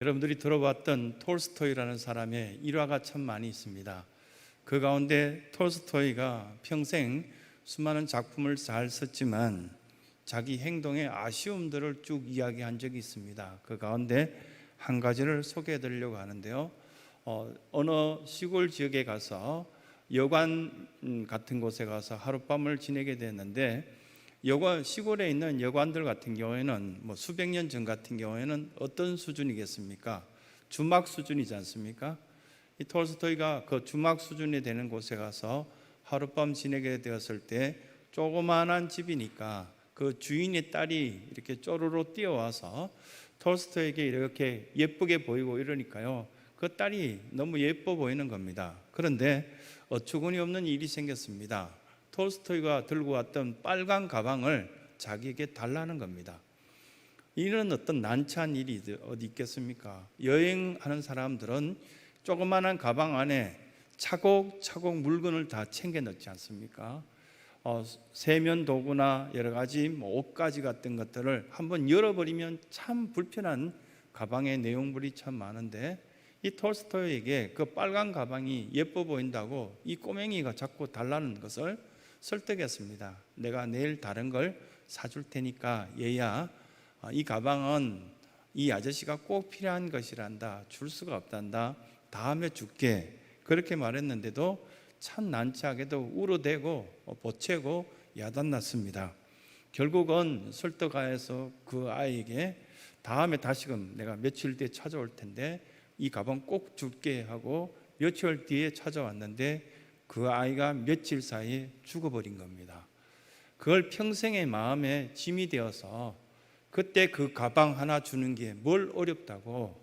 여러분들이 들어봤던 톨스토이라는 사람의 일화가 참 많이 있습니다. 그 가운데 톨스토이가 평생 수많은 작품을 잘 썼지만 자기 행동의 아쉬움들을 쭉 이야기한 적이 있습니다. 그 가운데 한 가지를 소개해 드리려고 하는데요. 어느 시골 지역에 가서 여관 같은 곳에 가서 하룻밤을 지내게 됐는데, 시골에 있는 여관들 같은 경우에는 수백 년 전 같은 경우에는 어떤 수준이겠습니까? 주막 수준이지 않습니까? 이 톨스토이가 그 주막 수준이 되는 곳에 가서 하룻밤 지내게 되었을 때 조그만한 집이니까 그 주인의 딸이 이렇게 쪼르르 뛰어와서 톨스토이에게 이렇게 예쁘게 보이고 이러니까요, 그 딸이 너무 예뻐 보이는 겁니다. 그런데 어처구니 없는 일이 생겼습니다. 톨스토이가 들고 왔던 빨간 가방을 자기에게 달라는 겁니다. 이런 어떤 난처한 일이 어디 있겠습니까? 여행하는 사람들은 조그마한 가방 안에 차곡차곡 물건을 다 챙겨 넣지 않습니까? 세면 도구나 여러 가지 옷가지 같은 것들을 한번 열어버리면 참 불편한 가방의 내용물이 참 많은데, 이 톨스토이에게 그 빨간 가방이 예뻐 보인다고 이 꼬맹이가 자꾸 달라는 것을 설득했습니다. 내가 내일 다른 걸 사줄 테니까 얘야, 이 가방은 이 아저씨가 꼭 필요한 것이란다, 줄 수가 없단다, 다음에 줄게, 그렇게 말했는데도 참 난처하게도 울어대고 보채고 야단났습니다. 결국은 설득하여서 그 아이에게 다음에 다시금 내가 며칠 뒤에 찾아올 텐데 이 가방 꼭 줄게 하고 며칠 뒤에 찾아왔는데 그 아이가 며칠 사이에 죽어버린 겁니다. 그걸 평생의 마음에 짐이 되어서 그때 그 가방 하나 주는 게 뭘 어렵다고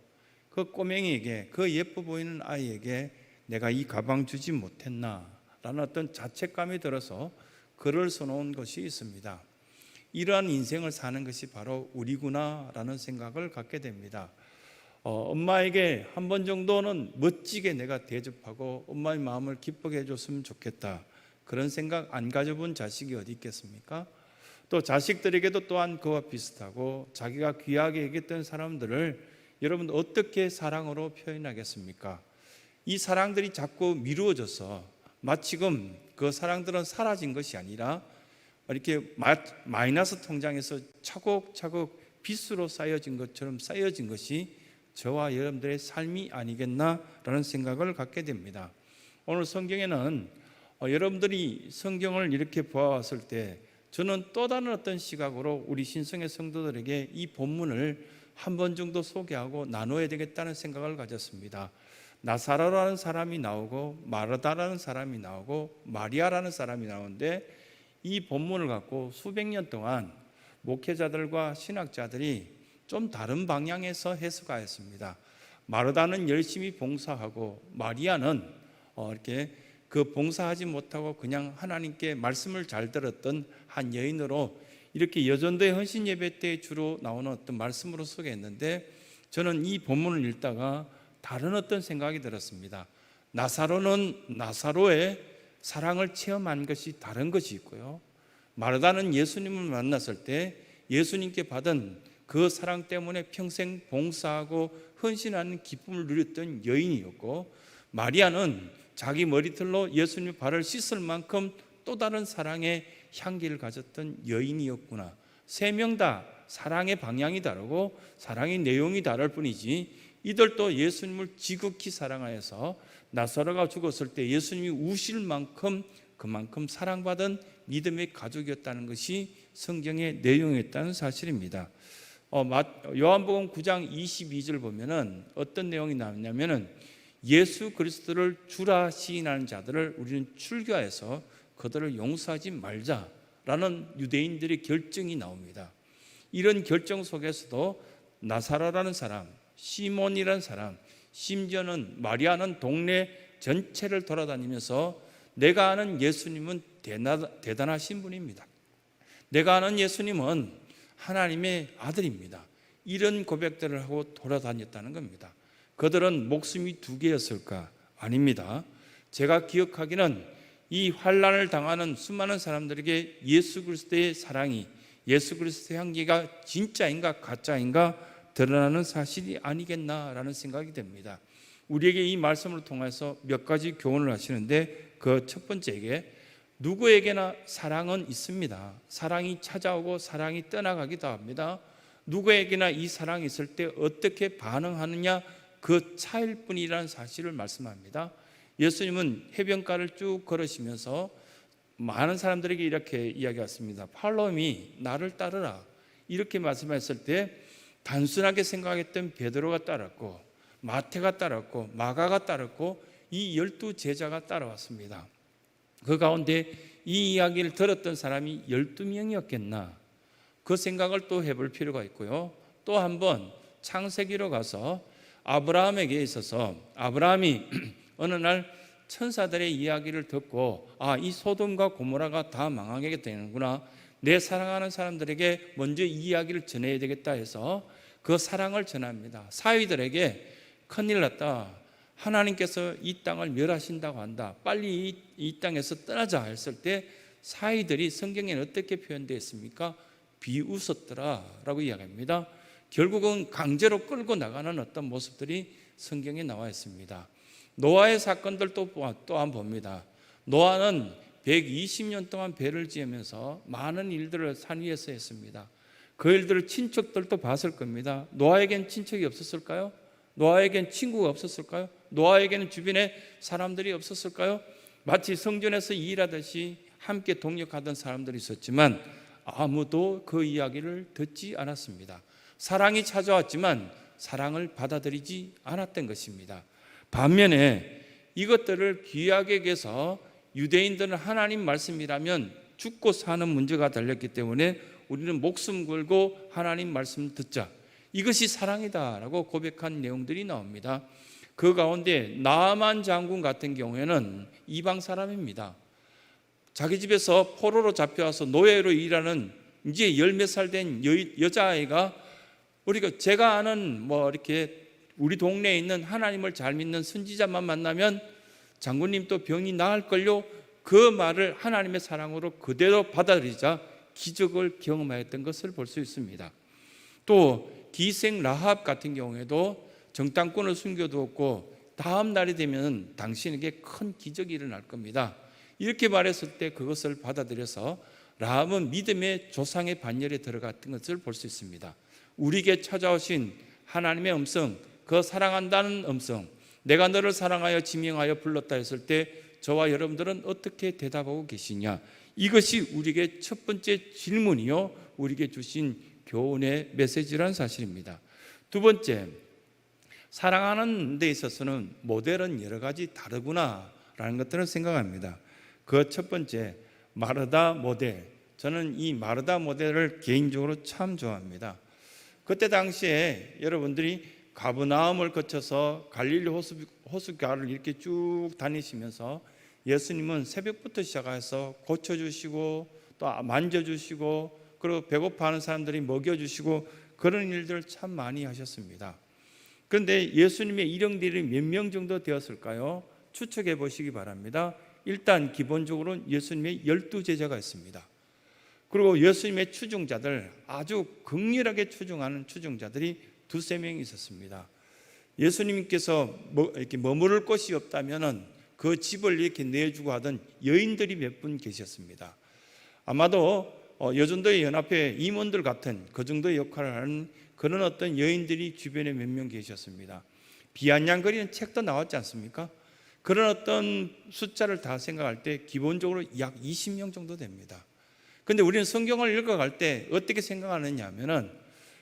그 꼬맹이에게, 그 예뻐 보이는 아이에게 내가 이 가방 주지 못했나 라는 어떤 자책감이 들어서 글을 써놓은 것이 있습니다. 이러한 인생을 사는 것이 바로 우리구나 라는 생각을 갖게 됩니다. 엄마에게 한 번 정도는 멋지게 내가 대접하고 엄마의 마음을 기쁘게 해줬으면 좋겠다, 그런 생각 안 가져본 자식이 어디 있겠습니까? 또 자식들에게도 또한 그와 비슷하고 자기가 귀하게 여겼던 사람들을 여러분 어떻게 사랑으로 표현하겠습니까? 이 사랑들이 자꾸 미루어져서 마치금 그 사랑들은 사라진 것이 아니라 이렇게 마이너스 통장에서 차곡차곡 빚으로 쌓여진 것처럼 쌓여진 것이 저와 여러분들의 삶이 아니겠나라는 생각을 갖게 됩니다. 오늘 성경에는 여러분들이 성경을 이렇게 보아왔을 때 저는 또 다른 어떤 시각으로 우리 신성의 성도들에게 이 본문을 한 번 정도 소개하고 나눠야 되겠다는 생각을 가졌습니다. 나사로라는 사람이 나오고 마르다라는 사람이 나오고 마리아라는 사람이 나오는데, 이 본문을 갖고 수백 년 동안 목회자들과 신학자들이 좀 다른 방향에서 해석하였습니다. 마르다는 열심히 봉사하고 마리아는 이렇게 그 봉사하지 못하고 그냥 하나님께 말씀을 잘 들었던 한 여인으로 이렇게 여전도의 헌신 예배 때 주로 나오는 어떤 말씀으로 소개했는데, 저는 이 본문을 읽다가 다른 어떤 생각이 들었습니다. 나사로는 나사로의 사랑을 체험한 것이 다른 것이 있고요, 마르다는 예수님을 만났을 때 예수님께 받은 그 사랑 때문에 평생 봉사하고 헌신하는 기쁨을 누렸던 여인이었고, 마리아는 자기 머리털로 예수님의 발을 씻을 만큼 또 다른 사랑의 향기를 가졌던 여인이었구나. 세 명 다 사랑의 방향이 다르고 사랑의 내용이 다를 뿐이지 이들도 예수님을 지극히 사랑하여서 나사로가 죽었을 때 예수님이 우실 만큼 그만큼 사랑받은 믿음의 가족이었다는 것이 성경의 내용이었다는 사실입니다. 요한복음 9장 22절 보면은 어떤 내용이 나오냐면은 예수 그리스도를 주라 시인하는 자들을 우리는 출교해서 그들을 용서하지 말자라는 유대인들의 결정이 나옵니다. 이런 결정 속에서도 나사로라는 사람, 시몬이라는 사람, 심지어는 마리아는 동네 전체를 돌아다니면서 내가 아는 예수님은 대단하신 분입니다, 내가 아는 예수님은 하나님의 아들입니다, 이런 고백들을 하고 돌아다녔다는 겁니다. 그들은 목숨이 두 개였을까? 아닙니다. 제가 기억하기는 이 환난을 당하는 수많은 사람들에게 예수 그리스도의 사랑이, 예수 그리스도의 향기가 진짜인가 가짜인가 드러나는 사실이 아니겠나라는 생각이 듭니다. 우리에게 이 말씀을 통해서 몇 가지 교훈을 하시는데, 그 첫 번째에 누구에게나 사랑은 있습니다. 사랑이 찾아오고 사랑이 떠나가기도 합니다. 누구에게나 이 사랑이 있을 때 어떻게 반응하느냐, 그 차일 뿐이라는 사실을 말씀합니다. 예수님은 해변가를 쭉 걸으시면서 많은 사람들에게 이렇게 이야기했습니다. Follow me, 나를 따르라. 이렇게 말씀했을 때 단순하게 생각했던 베드로가 따랐고, 마태가 따랐고, 마가가 따랐고, 이 12 제자가 따라왔습니다. 그 가운데 이 이야기를 들었던 사람이 12명이었겠나, 그 생각을 또 해볼 필요가 있고요. 또 한번 창세기로 가서 아브라함에게 있어서, 아브라함이 어느 날 천사들의 이야기를 듣고, 이 소돔과 고모라가 다 망하게 되는구나, 내 사랑하는 사람들에게 먼저 이 이야기를 전해야 되겠다 해서 그 사랑을 전합니다. 사위들에게 큰일 났다, 하나님께서 이 땅을 멸하신다고 한다, 빨리 이 땅에서 떠나자 했을 때 사위들이 성경에는 어떻게 표현되어 있습니까? 비웃었더라 라고 이야기합니다. 결국은 강제로 끌고 나가는 어떤 모습들이 성경에 나와 있습니다. 노아의 사건들도 또한 봅니다. 노아는 120년 동안 배를 지으면서 많은 일들을 산 위에서 했습니다. 그 일들을 친척들도 봤을 겁니다. 노아에겐 친척이 없었을까요? 노아에겐 친구가 없었을까요? 노아에게는 주변에 사람들이 없었을까요? 마치 성전에서 일하듯이 함께 동역하던 사람들이 있었지만 아무도 그 이야기를 듣지 않았습니다. 사랑이 찾아왔지만 사랑을 받아들이지 않았던 것입니다. 반면에 이것들을 귀하게 여겨서 유대인들은 하나님 말씀이라면 죽고 사는 문제가 달렸기 때문에 우리는 목숨 걸고 하나님 말씀 듣자, 이것이 사랑이다라고 고백한 내용들이 나옵니다. 그 가운데 나아만 장군 같은 경우에는 이방 사람입니다. 자기 집에서 포로로 잡혀와서 노예로 일하는 이제 열 몇 살 된 여자아이가, 제가 아는 이렇게 우리 동네에 있는 하나님을 잘 믿는 선지자만 만나면 장군님 또 병이 나을걸요, 그 말을 하나님의 사랑으로 그대로 받아들이자 기적을 경험하였던 것을 볼 수 있습니다. 또 기생 라합 같은 경우에도 정탐꾼을 숨겨두었고 다음 날이 되면 당신에게 큰 기적이 일어날 겁니다, 이렇게 말했을 때 그것을 받아들여서 라합은 믿음의 조상의 반열에 들어갔던 것을 볼 수 있습니다. 우리에게 찾아오신 하나님의 음성, 그 사랑한다는 음성, 내가 너를 사랑하여 지명하여 불렀다 했을 때 저와 여러분들은 어떻게 대답하고 계시냐, 이것이 우리에게 첫 번째 질문이요, 우리에게 주신 교훈의 메시지라는 사실입니다. 두 번째, 사랑하는 데 있어서는 모델은 여러 가지 다르구나라는 것들을 생각합니다. 그 첫 번째, 마르다 모델. 저는 이 마르다 모델을 개인적으로 참 좋아합니다. 그때 당시에 여러분들이 가브나움을 거쳐서 갈릴리 호수가를 이렇게 쭉 다니시면서 예수님은 새벽부터 시작해서 고쳐주시고 또 만져주시고, 그리고 배고파하는 사람들이 먹여주시고, 그런 일들을 참 많이 하셨습니다. 그런데 예수님의 일행들이 몇 명 정도 되었을까요? 추측해 보시기 바랍니다. 일단 기본적으로 예수님의 12 제자가 있습니다. 그리고 예수님의 추종자들, 아주 극렬하게 추종하는 추종자들이 두세 명이 있었습니다. 예수님께서 이렇게 머무를 곳이 없다면은 그 집을 이렇게 내주고 하던 여인들이 몇 분 계셨습니다. 아마도 여전도의 연합회 임원들 같은 그 정도의 역할을 하는 그런 어떤 여인들이 주변에 몇 명 계셨습니다. 비아냥거리는 책도 나왔지 않습니까? 그런 어떤 숫자를 다 생각할 때 기본적으로 약 20명 정도 됩니다. 그런데 우리는 성경을 읽어갈 때 어떻게 생각하느냐 하면은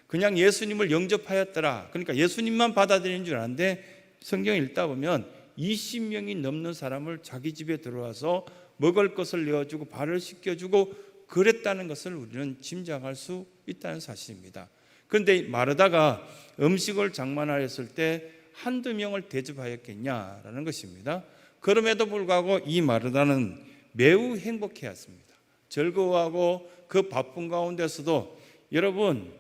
그냥 예수님을 영접하였더라, 그러니까 예수님만 받아들이는 줄 아는데 성경을 읽다 보면 20명이 넘는 사람을 자기 집에 들어와서 먹을 것을 내어주고 발을 씻겨주고 그랬다는 것을 우리는 짐작할 수 있다는 사실입니다. 그런데 마르다가 음식을 장만하였을 때 한두 명을 대접하였겠냐라는 것입니다. 그럼에도 불구하고 이 마르다는 매우 행복해했습니다. 즐거워하고 그 바쁜 가운데서도, 여러분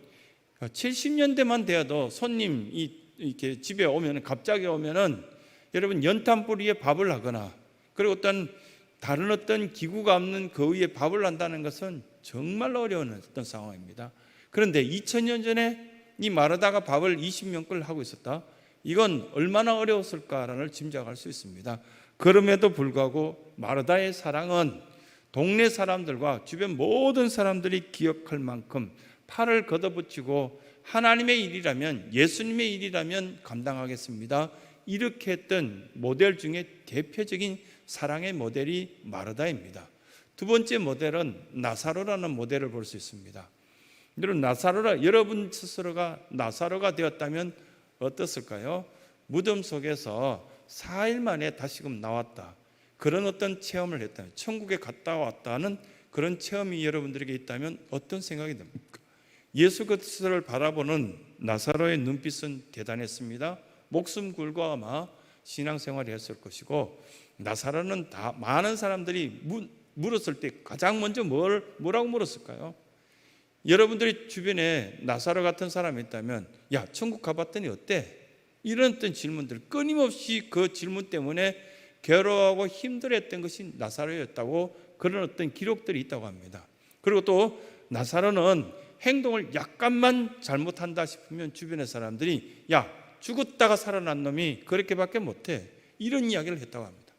70년대만 되어도 손님이 이렇게 집에 오면, 갑자기 오면은 여러분 연탄불 위에 밥을 하거나, 그리고 다른 어떤 기구가 없는 그 위에 밥을 한다는 것은 정말 어려운 어떤 상황입니다. 그런데 2000년 전에 이 마르다가 밥을 20명걸 하고 있었다. 이건 얼마나 어려웠을까라는 짐작할 수 있습니다. 그럼에도 불구하고 마르다의 사랑은 동네 사람들과 주변 모든 사람들이 기억할 만큼 팔을 걷어붙이고 하나님의 일이라면, 예수님의 일이라면 감당하겠습니다, 이렇게 했던 모델 중에 대표적인 사랑의 모델이 마르다입니다. 두 번째 모델은 나사로라는 모델을 볼 수 있습니다. 여러분 스스로가 나사로가 되었다면 어떻을까요? 무덤 속에서 4일 만에 다시금 나왔다, 그런 어떤 체험을 했다면, 천국에 갔다 왔다는 그런 체험이 여러분들에게 있다면 어떤 생각이 듭니까? 예수 그리스도를 바라보는 나사로의 눈빛은 대단했습니다. 목숨 걸고 아마 신앙생활을 했을 것이고, 나사로는 다 많은 사람들이 물었을 때 가장 먼저 뭐라고 물었을까요? 여러분들이 주변에 나사로 같은 사람이 있다면, 야, 천국 가봤더니 어때? 이런 어떤 질문들, 끊임없이 그 질문 때문에 괴로워하고 힘들었던 것이 나사로였다고, 그런 어떤 기록들이 있다고 합니다. 그리고 또 나사로는 행동을 약간만 잘못한다 싶으면 주변의 사람들이, 야, 죽었다가 살아난 놈이 그렇게밖에 못해, 이런 이야기를 했다고 합니다.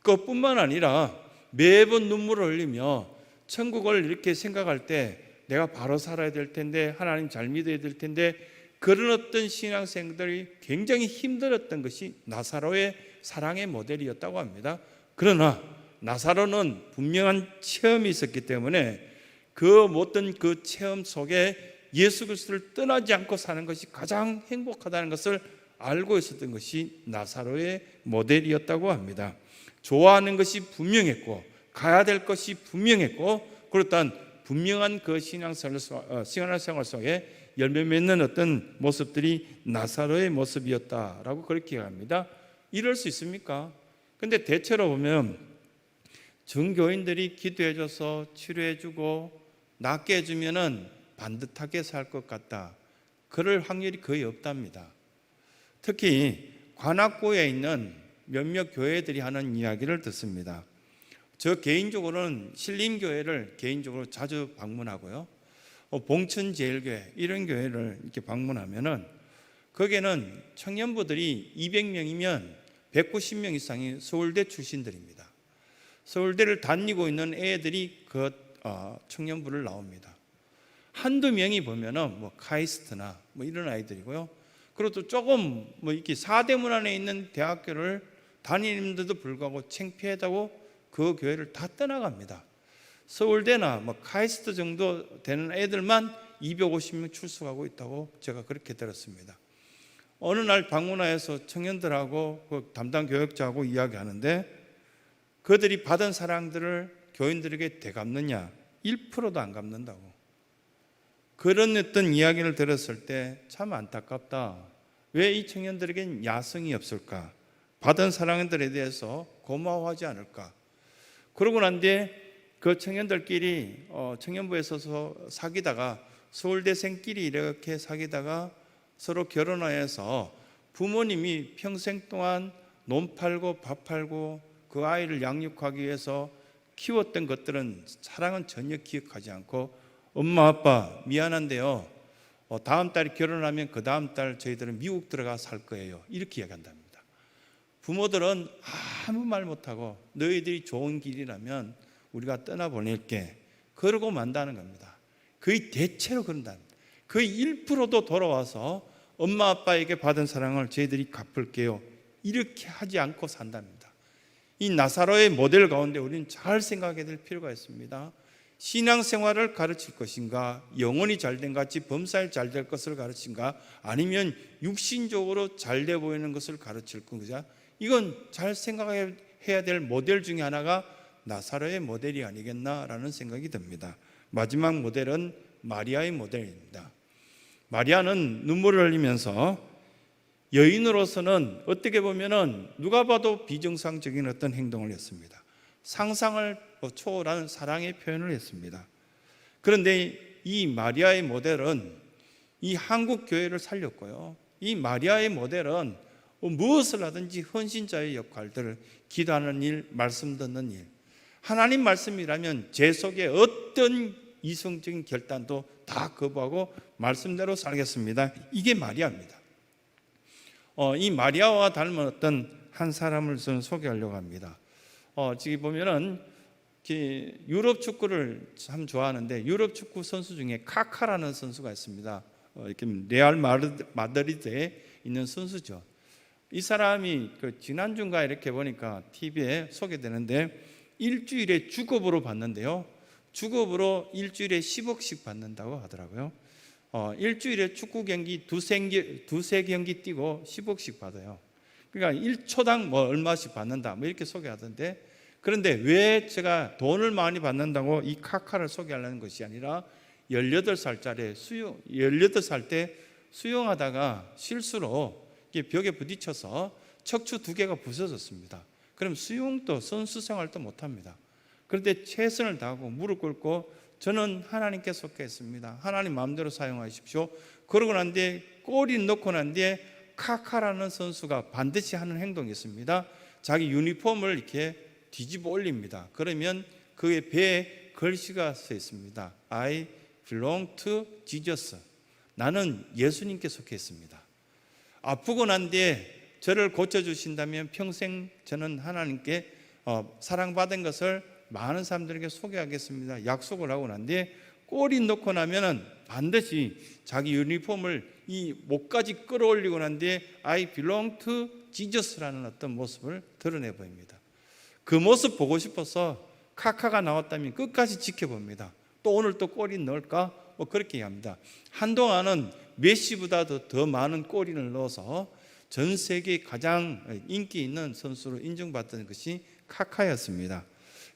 그것뿐만 아니라 매번 눈물을 흘리며 천국을 이렇게 생각할 때 내가 바로 살아야 될 텐데, 하나님 잘 믿어야 될 텐데, 그런 어떤 신앙생들이 굉장히 힘들었던 것이 나사로의 사랑의 모델이었다고 합니다. 그러나 나사로는 분명한 체험이 있었기 때문에 그 어떤 그 체험 속에 예수 그리스도를 떠나지 않고 사는 것이 가장 행복하다는 것을 알고 있었던 것이 나사로의 모델이었다고 합니다. 좋아하는 것이 분명했고, 가야 될 것이 분명했고, 그렇단 분명한 그 신앙생활 속에 열매 맺는 어떤 모습들이 나사로의 모습이었다라고 그렇게 합니다. 이럴 수 있습니까? 근데 대체로 보면 정교인들이 기도해줘서 치료해주고 낫게 해주면은 반듯하게 살 것 같다, 그럴 확률이 거의 없답니다. 특히 관악구에 있는 몇몇 교회들이 하는 이야기를 듣습니다. 저 개인적으로는 신림교회를 개인적으로 자주 방문하고요, 봉천제일교회 이런 교회를 이렇게 방문하면은 거기에는 청년부들이 200명이면 190명 이상이 서울대 출신들입니다. 서울대를 다니고 있는 애들이 그 청년부를 나옵니다. 한두 명이 보면은 뭐 카이스트나 뭐 이런 아이들이고요. 그리고 또 조금 뭐 이렇게 사대문 안에 있는 대학교를 다니는데도 불구하고 창피하다고 그 교회를 다 떠나갑니다. 서울대나 뭐 카이스트 정도 되는 애들만 250명 출석하고 있다고 제가 그렇게 들었습니다. 어느 날 방문하여서 청년들하고 그 담당 교역자하고 이야기하는데, 그들이 받은 사랑들을 교인들에게 되갚느냐? 1%도 안 갚는다고. 그런 어떤 이야기를 들었을 때 참 안타깝다. 왜 이 청년들에겐 야성이 없을까? 받은 사랑들에 대해서 고마워하지 않을까? 그러고 난 뒤에 그 청년들끼리 청년부에 서서 사귀다가, 서울대생끼리 이렇게 사귀다가 서로 결혼하여서 부모님이 평생 동안 논 팔고 밥 팔고 그 아이를 양육하기 위해서 키웠던 것들은, 사랑은 전혀 기억하지 않고, 엄마 아빠 미안한데요, 다음 달에 결혼하면 그 다음 달 저희들은 미국 들어가 살 거예요, 이렇게 이야기한답니다. 부모들은 아무 말 못하고 너희들이 좋은 길이라면 우리가 떠나보낼게, 그러고 만다는 겁니다. 거의 대체로 그런답니다. 거의 1%도 돌아와서 엄마 아빠에게 받은 사랑을 저희들이 갚을게요, 이렇게 하지 않고 산답니다. 이 나사로의 모델 가운데 우리는 잘 생각해야 될 필요가 있습니다. 신앙생활을 가르칠 것인가, 영혼이 잘된 같이 범사에 잘될 것을 가르친가, 아니면 육신적으로 잘돼 보이는 것을 가르칠 건가, 이건 잘 생각해야 될 모델 중에 하나가 나사로의 모델이 아니겠나라는 생각이 듭니다. 마지막 모델은 마리아의 모델입니다. 마리아는 눈물을 흘리면서 여인으로서는 어떻게 보면은 누가 봐도 비정상적인 어떤 행동을 했습니다. 상상을 초월한 사랑의 표현을 했습니다. 그런데 이 마리아의 모델은 이 한국 교회를 살렸고요, 이 마리아의 모델은 무엇을 하든지 헌신자의 역할들을, 기도하는 일, 말씀 듣는 일, 하나님 말씀이라면 제 속에 어떤 이성적인 결단도 다 거부하고 말씀대로 살겠습니다. 이게 마리아입니다. 이 마리아와 닮은 어떤 한 사람을 저는 소개하려고 합니다. 지금 보면은 유럽 축구를 참 좋아하는데 유럽 축구 선수 중에 카카라는 선수가 있습니다. 이렇게 레알 마드리드에 있는 선수죠. 이 사람이 지난주인가 이렇게 보니까 TV에 소개되는데 일주일에 주급으로 받는데요. 주급으로 일주일에 10억씩 받는다고 하더라고요. 일주일에 축구 경기 두세 경기 뛰고 10억씩 받아요. 그러니까 1초당 뭐 얼마씩 받는다 뭐 이렇게 소개하던데, 그런데 왜 제가 돈을 많이 받는다고 이 카카를 소개하려는 것이 아니라 18살 때 수영하다가 실수로 벽에 부딪혀서 척추 2개가 부서졌습니다. 그럼 수영도 선수 생활도 못합니다. 그런데 최선을 다하고 무릎 꿇고 저는 하나님께 속했습니다. 하나님 마음대로 사용하십시오. 그러고 난 뒤에 골이 넣고 난 뒤에 카카라는 선수가 반드시 하는 행동이 있습니다. 자기 유니폼을 이렇게 뒤집어 올립니다. 그러면 그의 배에 글씨가 써 있습니다. I belong to Jesus. 나는 예수님께 속해 있습니다. 아프고 난 뒤에 저를 고쳐주신다면 평생 저는 하나님께 사랑받은 것을 많은 사람들에게 소개하겠습니다. 약속을 하고 난 뒤에 골이 넣고 나면은 반드시 자기 유니폼을 이 목까지 끌어올리고 난 뒤에 I belong to Jesus라는 어떤 모습을 드러내 보입니다. 그 모습 보고 싶어서 카카가 나왔다면 끝까지 지켜봅니다. 또 오늘 또 골이 넣을까? 뭐 그렇게 합니다. 한동안은 메시보다도 더 많은 골인을 넣어서 전 세계 가장 인기 있는 선수로 인정받던 것이 카카였습니다.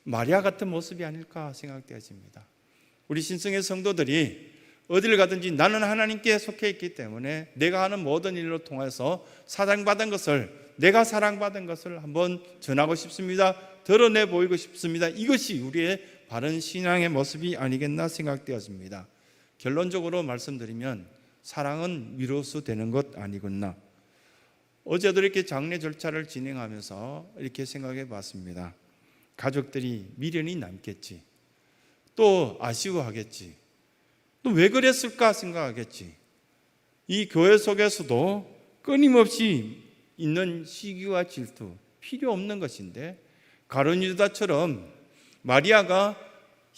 마리아 같은 모습이 아닐까 생각되어집니다. 우리 신성의 성도들이 어디를 가든지 나는 하나님께 속해 있기 때문에 내가 하는 모든 일로 통해서 사랑받은 것을, 내가 사랑받은 것을 한번 전하고 싶습니다. 드러내 보이고 싶습니다. 이것이 우리의 바른 신앙의 모습이 아니겠나 생각되어집니다. 결론적으로 말씀드리면 사랑은 위로수 되는 것 아니구나. 어제도 이렇게 장례 절차를 진행하면서 이렇게 생각해 봤습니다. 가족들이 미련이 남겠지, 또 아쉬워하겠지, 또 왜 그랬을까 생각하겠지. 이 교회 속에서도 끊임없이 있는 시기와 질투 필요 없는 것인데, 가룟 유다처럼 마리아가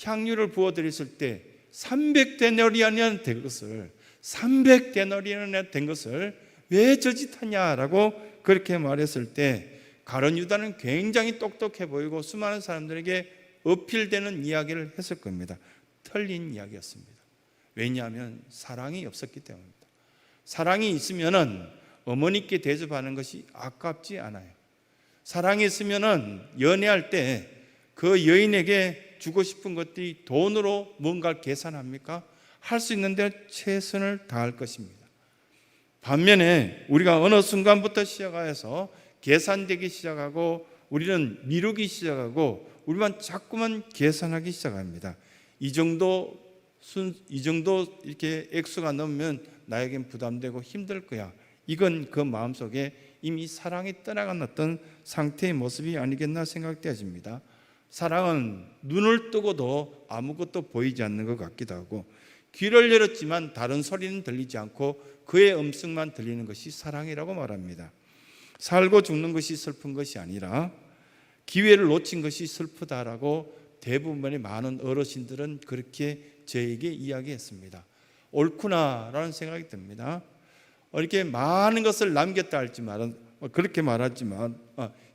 향유를 부어드렸을 때 300데나리온이나 된 것을 왜 저짓하냐라고 그렇게 말했을 때 가룟 유다는 굉장히 똑똑해 보이고 수많은 사람들에게 어필되는 이야기를 했을 겁니다. 틀린 이야기였습니다. 왜냐하면 사랑이 없었기 때문입니다. 사랑이 있으면은 어머니께 대접하는 것이 아깝지 않아요. 사랑이 있으면은 연애할 때 그 여인에게 주고 싶은 것들이 돈으로 뭔가를 계산합니까? 할 수 있는데 최선을 다할 것입니다. 반면에 우리가 어느 순간부터 시작해서 계산되기 시작하고 우리는 미루기 시작하고 우리만 자꾸만 계산하기 시작합니다. 이 정도 이렇게 액수가 넘으면 나에겐 부담되고 힘들 거야. 이건 그 마음속에 이미 사랑이 떠나간 어떤 상태의 모습이 아니겠나 생각되어집니다. 사랑은 눈을 뜨고도 아무것도 보이지 않는 것 같기도 하고, 귀를 열었지만 다른 소리는 들리지 않고 그의 음성만 들리는 것이 사랑이라고 말합니다. 살고 죽는 것이 슬픈 것이 아니라 기회를 놓친 것이 슬프다라고 대부분의 많은 어르신들은 그렇게 저에게 이야기했습니다. 옳구나라는 생각이 듭니다. 이렇게 많은 것을 남겼다 할지만 그렇게 말하지만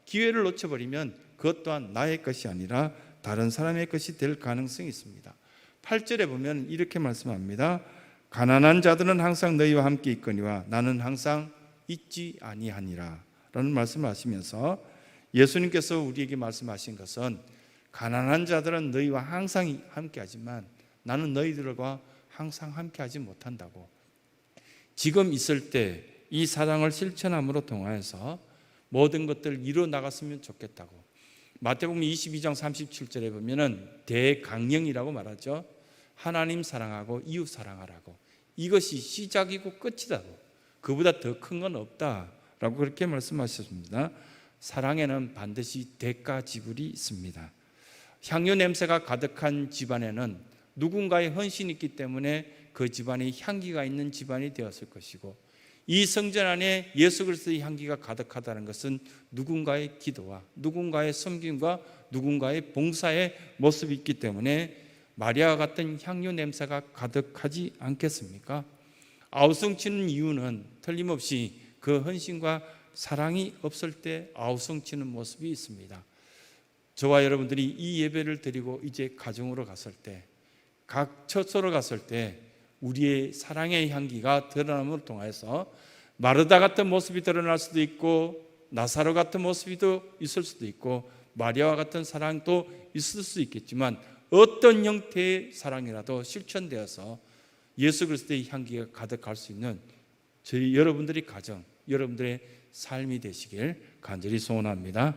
기회를 놓쳐버리면 그것 또한 나의 것이 아니라 다른 사람의 것이 될 가능성이 있습니다. 8절에 보면 이렇게 말씀합니다. 가난한 자들은 항상 너희와 함께 있거니와 나는 항상 있지 아니하니라 라는 말씀을 하시면서 예수님께서 우리에게 말씀하신 것은 가난한 자들은 너희와 항상 함께 하지만 나는 너희들과 항상 함께 하지 못한다고, 지금 있을 때 이 사랑을 실천함으로 통하여서 모든 것들을 이루어 나갔으면 좋겠다고. 마태복음 22장 37절에 보면은 대강령이라고 말하죠. 하나님 사랑하고 이웃 사랑하라고. 이것이 시작이고 끝이다고. 그보다 더 큰 건 없다라고 그렇게 말씀하셨습니다. 사랑에는 반드시 대가 지불이 있습니다. 향유 냄새가 가득한 집안에는 누군가의 헌신이 있기 때문에 그 집안이 향기가 있는 집안이 되었을 것이고, 이 성전 안에 예수 그리스도의 향기가 가득하다는 것은 누군가의 기도와 누군가의 섬김과 누군가의 봉사의 모습이 있기 때문에 마리아와 같은 향유 냄새가 가득하지 않겠습니까? 아우성치는 이유는 틀림없이 그 헌신과 사랑이 없을 때 아우성치는 모습이 있습니다. 저와 여러분들이 이 예배를 드리고 이제 가정으로 갔을 때, 각 처소로 갔을 때 우리의 사랑의 향기가 드러남을 통해서 마르다 같은 모습이 드러날 수도 있고, 나사로 같은 모습이 있을 수도 있고, 마리아와 같은 사랑도 있을 수 있겠지만, 어떤 형태의 사랑이라도 실천되어서 예수 그리스도의 향기가 가득할 수 있는 저희 여러분들의 가정, 여러분들의 삶이 되시길 간절히 소원합니다.